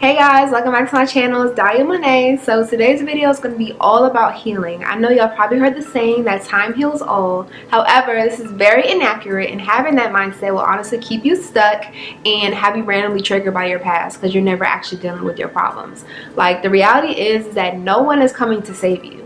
Hey guys, welcome back to my channel. It's Dalia Monet. So today's video is going to be all about healing. I know y'all probably heard the saying that time heals all. However, this is very inaccurate, and having that mindset will honestly keep you stuck and have you randomly triggered by your past because you're never actually dealing with your problems. Like, the reality is that no one is coming to save you.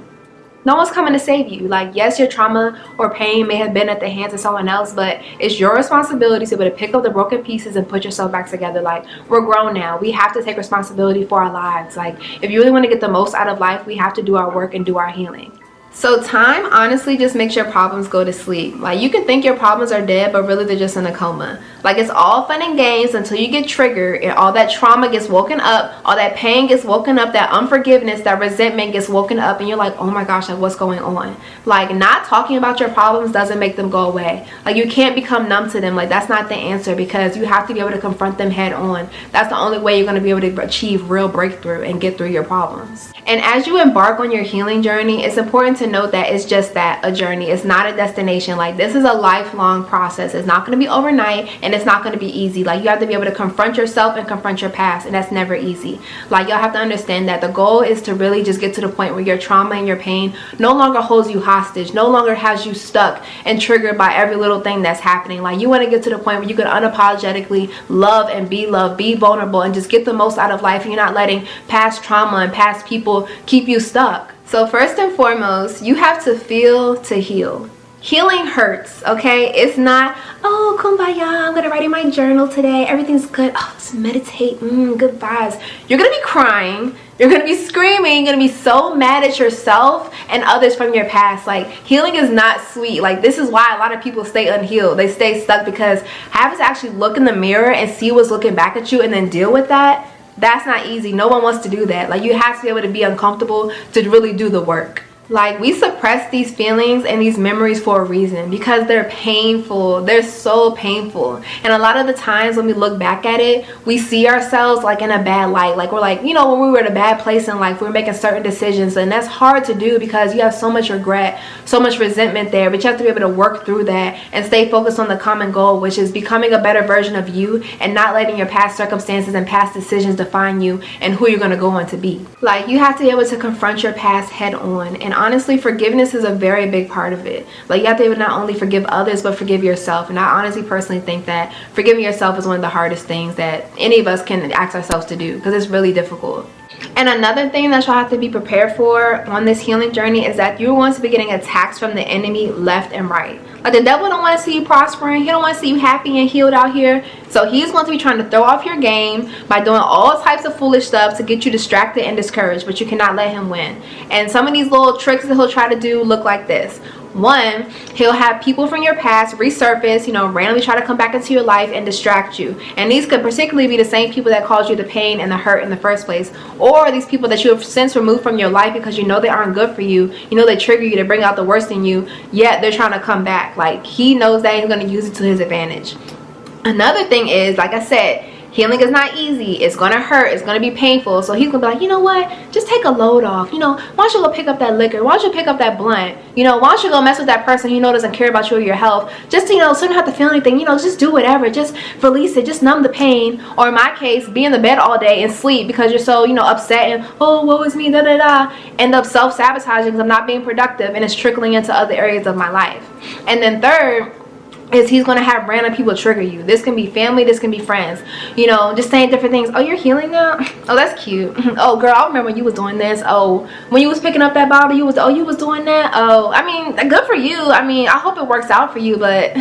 No one's coming to save you. Like, yes, your trauma or pain may have been at the hands of someone else, but it's your responsibility to be able to pick up the broken pieces and put yourself back together. Like, we're grown now. We have to take responsibility for our lives. Like, if you really want to get the most out of life, we have to do our work and do our healing. So time honestly just makes your problems go to sleep. Like, you can think your problems are dead, but really they're just in a coma. Like, it's all fun and games until you get triggered and all that trauma gets woken up, all that pain gets woken up, that unforgiveness, that resentment gets woken up, and you're like, oh my gosh, like, what's going on? Like, not talking about your problems doesn't make them go away. Like, you can't become numb to them. Like, that's not the answer, because you have to be able to confront them head on. That's the only way you're going to be able to achieve real breakthrough and get through your problems. And as you embark on your healing journey, it's important to note that it's just that, a journey. It's not a destination. Like, this is a lifelong process. It's not going to be overnight, and it's not going to be easy. Like, you have to be able to confront yourself and confront your past, and that's never easy. Like, y'all have to understand that the goal is to really just get to the point where your trauma and your pain no longer holds you hostage, no longer has you stuck and triggered by every little thing that's happening. Like, you want to get to the point where you can unapologetically love and be loved, be vulnerable, and just get the most out of life, and you're not letting past trauma and past people keep you stuck. So first and foremost, you have to feel to heal. Healing hurts, okay? It's not, oh, kumbaya, I'm gonna write in my journal today, everything's good, oh, let's meditate, good vibes. You're gonna be crying, you're gonna be screaming, you're gonna be so mad at yourself and others from your past. Like, healing is not sweet. Like, this is why a lot of people stay unhealed. They stay stuck, because having to actually look in the mirror and see what's looking back at you and then deal with that, that's not easy. No one wants to do that. Like, you have to be able to be uncomfortable to really do the work. Like, we suppress these feelings and these memories for a reason, because they're painful. They're so painful. And a lot of the times when we look back at it, we see ourselves like in a bad light. Like, we're like, you know, when we were in a bad place in life, we were making certain decisions, and that's hard to do because you have so much regret, so much resentment there. But you have to be able to work through that and stay focused on the common goal, which is becoming a better version of you and not letting your past circumstances and past decisions define you and who you're going to go on to be. Like, you have to be able to confront your past head on. And honestly, forgiveness is a very big part of it. Like, you have to be able to not only forgive others, but forgive yourself. And I honestly personally think that forgiving yourself is one of the hardest things that any of us can ask ourselves to do, because it's really difficult. And another thing that you'll have to be prepared for on this healing journey is that you're going to be getting attacks from the enemy left and right. Like, the devil don't want to see you prospering. He don't want to see you happy and healed out here. So he's going to be trying to throw off your game by doing all types of foolish stuff to get you distracted and discouraged, but you cannot let him win. And some of these little tricks that he'll try to do look like this. One, he'll have people from your past resurface, you know, randomly try to come back into your life and distract you. And these could particularly be the same people that caused you the pain and the hurt in the first place, or these people that you have since removed from your life because you know they aren't good for you. You know, they trigger you, to bring out the worst in you, yet they're trying to come back. Like, he knows that he's going to use it to his advantage. Another thing is, like I said, healing is not easy. It's gonna hurt. It's gonna be painful. So he's gonna be like, you know what? Just take a load off. You know, why don't you go pick up that liquor? Why don't you pick up that blunt? You know, why don't you go mess with that person you know doesn't care about you or your health? Just to, you know, so you don't have to feel anything. You know, just do whatever. Just release it. Just numb the pain. Or in my case, be in the bed all day and sleep because you're so, you know, upset and, oh, woe is me, da da da. End up self-sabotaging because I'm not being productive, and it's trickling into other areas of my life. And then third is he's going to have random people trigger you. This can be family, this can be friends, you know, just saying different things. Oh, you're healing now? Oh, that's cute. Oh, girl, I remember when you was doing this. Oh, when you was picking up that bottle, you was doing that. Oh, I mean, good for you. I mean, I hope it works out for you, but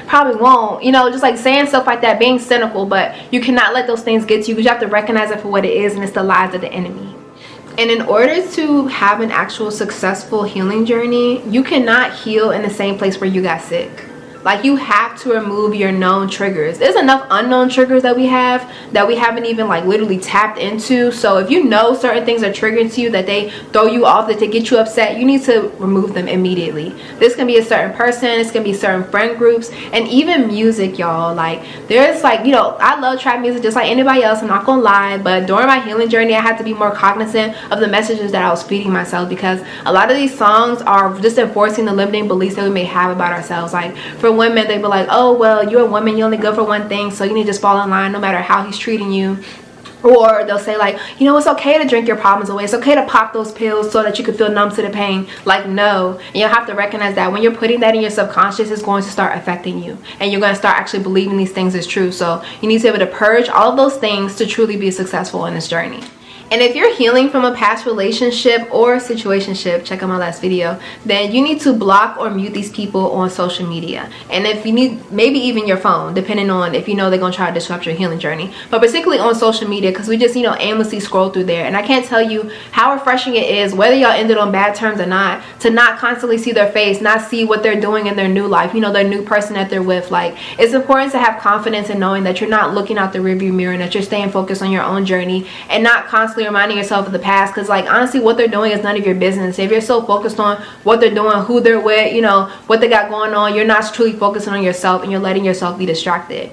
probably won't. You know, just like saying stuff like that, being cynical, but you cannot let those things get to you, because you have to recognize it for what it is, and it's the lies of the enemy. And in order to have an actual successful healing journey, you cannot heal in the same place where you got sick. Like, you have to remove your known triggers. There's enough unknown triggers that we haven't even like literally tapped into. So if you know certain things are triggering to you, that they throw you off, that they get you upset, you need to remove them immediately. This can be a certain person, this can be certain friend groups, and even music, y'all. Like, there's like, you know, I love trap music just like anybody else, I'm not gonna lie, but during my healing journey I had to be more cognizant of the messages that I was feeding myself, because a lot of these songs are just enforcing the limiting beliefs that we may have about ourselves. Like, for women, they be like, oh, well, you're a woman, you're only good for one thing, so you need to just fall in line no matter how he's treating you. Or they'll say like, you know, it's okay to drink your problems away. It's okay to pop those pills so that you can feel numb to the pain. Like, no. And you'll have to recognize that when you're putting that in your subconscious, it's going to start affecting you. And you're going to start actually believing these things is true. So you need to be able to purge all of those things to truly be successful in this journey. And if you're healing from a past relationship or situationship, check out my last video, then you need to block or mute these people on social media. And if you need, maybe even your phone, depending on if you know they're going to try to disrupt your healing journey. But particularly on social media, because we just, you know, aimlessly scroll through there. And I can't tell you how refreshing it is, whether y'all ended on bad terms or not, to not constantly see their face, not see what they're doing in their new life, you know, their new person that they're with. Like, it's important to have confidence in knowing that you're not looking out the rearview mirror and that you're staying focused on your own journey and not constantly reminding yourself of the past, because like honestly what they're doing is none of your business. If you're so focused on what they're doing, who they're with, you know, what they got going on, you're not truly focusing on yourself and you're letting yourself be distracted.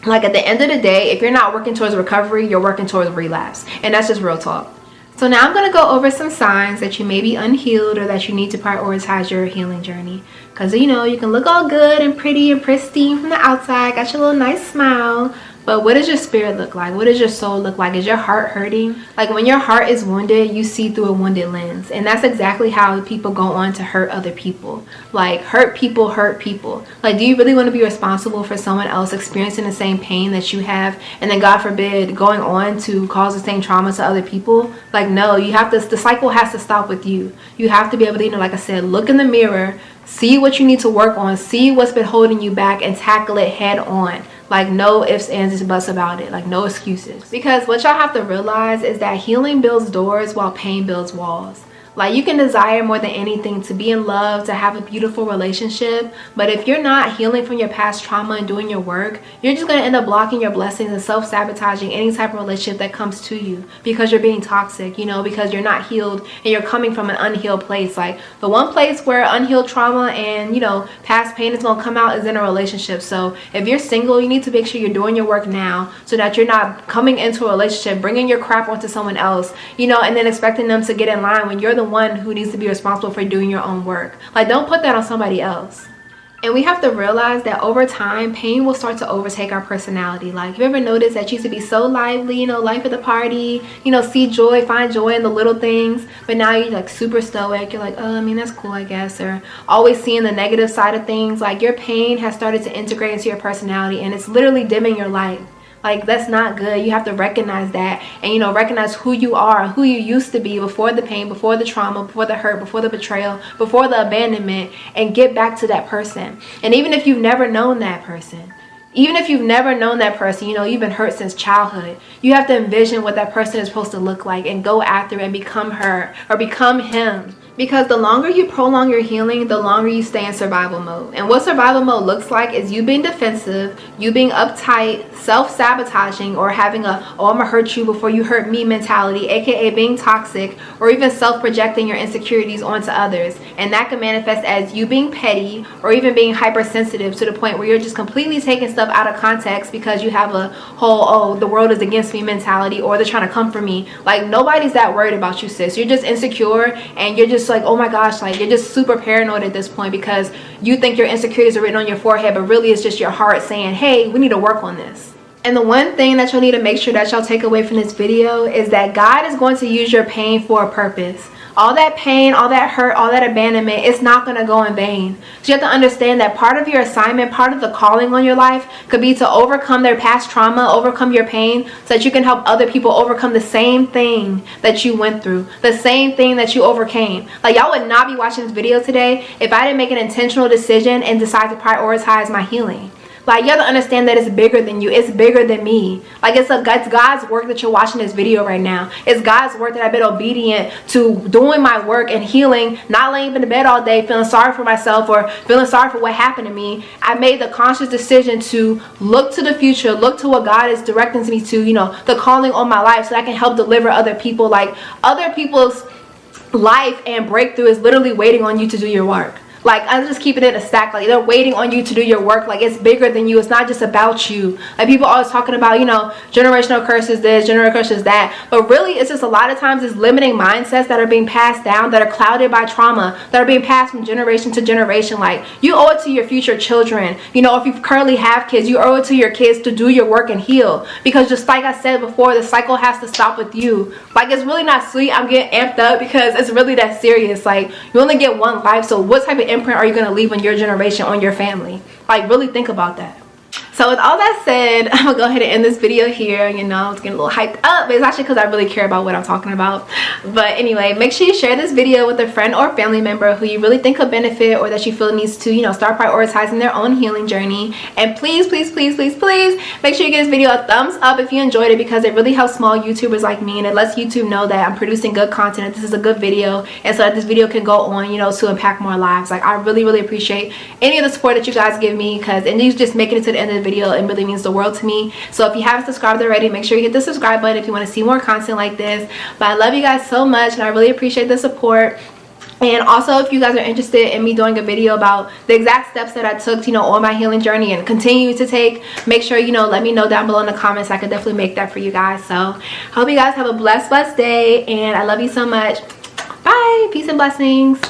Like at the end of the day, if you're not working towards recovery, you're working towards relapse, and that's just real talk. So now I'm going to go over some signs that you may be unhealed or that you need to prioritize your healing journey. Because you know, you can look all good and pretty and pristine from the outside, got your little nice smile, but what does your spirit look like? What does your soul look like? Is your heart hurting? Like when your heart is wounded, you see through a wounded lens. And that's exactly how people go on to hurt other people. Like hurt people hurt people. Like, do you really want to be responsible for someone else experiencing the same pain that you have, and then God forbid going on to cause the same trauma to other people? Like, no, you have to, the cycle has to stop with you. You have to be able to, you know, like I said, look in the mirror, see what you need to work on, see what's been holding you back, and tackle it head on. Like no ifs, ands, and buts about it. Like no excuses. Because what y'all have to realize is that healing builds doors while pain builds walls. Like you can desire more than anything to be in love, to have a beautiful relationship, but if you're not healing from your past trauma and doing your work, you're just going to end up blocking your blessings and self-sabotaging any type of relationship that comes to you because you're being toxic, you know, because you're not healed and you're coming from an unhealed place. Like the one place where unhealed trauma and, you know, past pain is going to come out is in a relationship. So if you're single, you need to make sure you're doing your work now so that you're not coming into a relationship, bringing your crap onto someone else, you know, and then expecting them to get in line when you're the one who needs to be responsible for doing your own work. Like don't put that on somebody else. And we have to realize that over time, pain will start to overtake our personality. Like, you ever noticed that you used to be so lively, you know, life of the party, you know, see joy, find joy in the little things, but now you're like super stoic. You're like, oh, I mean, that's cool, I guess. Or always seeing the negative side of things. Like your pain has started to integrate into your personality and it's literally dimming your light. Like that's not good. You have to recognize that and, you know, recognize who you are, who you used to be before the pain, before the trauma, before the hurt, before the betrayal, before the abandonment, and get back to that person. And even if you've never known that person, you know, you've been hurt since childhood, you have to envision what that person is supposed to look like and go after it and become her or become him. Because the longer you prolong your healing, the longer you stay in survival mode. And what survival mode looks like is you being defensive, you being uptight, self-sabotaging, or having a, oh, I'm gonna hurt you before you hurt me mentality, aka being toxic, or even self-projecting your insecurities onto others. And that can manifest as you being petty or even being hypersensitive to the point where you're just completely taking stuff out of context because you have a whole, oh, the world is against me mentality, or they're trying to come for me. Like nobody's that worried about you, sis. You're just insecure and you're just like, oh my gosh, like you're just super paranoid at this point because you think your insecurities are written on your forehead, but really it's just your heart saying, hey, we need to work on this. And the one thing that you'll need to make sure that y'all take away from this video is that God is going to use your pain for a purpose. All that pain, all that hurt, all that abandonment, it's not going to go in vain. So you have to understand that part of your assignment, part of the calling on your life could be to overcome their past trauma, overcome your pain, so that you can help other people overcome the same thing that you went through, the same thing that you overcame. Like y'all would not be watching this video today if I didn't make an intentional decision and decide to prioritize my healing. Like you have to understand that it's bigger than you. It's bigger than me. Like it's God's work that you're watching this video right now. It's God's work that I've been obedient to doing my work and healing, not laying in bed all day feeling sorry for myself or feeling sorry for what happened to me. I made the conscious decision to look to the future, look to what God is directing me to, you know, the calling on my life, so that I can help deliver other people. Like other people's life and breakthrough is literally waiting on you to do your work. Like, I'm just keeping it a stack. Like, they're waiting on you to do your work. Like, it's bigger than you. It's not just about you. Like, people always talking about, you know, generational curses this, generational curses that, but really it's just a lot of times it's limiting mindsets that are being passed down, that are clouded by trauma, that are being passed from generation to generation. Like, you owe it to your future children, you know, if you currently have kids, you owe it to your kids to do your work and heal, because just like I said before, the cycle has to stop with you. Like, it's really not sweet. I'm getting amped up because it's really that serious. Like, you only get one life, so what type of imprint are you going to leave on your generation, on your family? Like, really think about that. So with all that said, I'm gonna go ahead and end this video here. You know, it's getting a little hyped up, but it's actually because I really care about what I'm talking about. But anyway, make sure you share this video with a friend or family member who you really think could benefit, or that you feel needs to, you know, start prioritizing their own healing journey. And please, please, please, please, please make sure you give this video a thumbs up if you enjoyed it, because it really helps small YouTubers like me, and it lets YouTube know that I'm producing good content, that this is a good video, and so that this video can go on, you know, to impact more lives. Like, I really, really appreciate any of the support that you guys give me, because and you just making it to the end of the video, it really means the world to me. So if you haven't subscribed already, make sure you hit the subscribe button if you want to see more content like this. But I love you guys so much, and I really appreciate the support. And also, if you guys are interested in me doing a video about the exact steps that I took, you know, on my healing journey and continue to take, make sure, you know, let me know down below in the comments. I could definitely make that for you guys. So hope you guys have a blessed day, and I love you so much. Bye. Peace and blessings.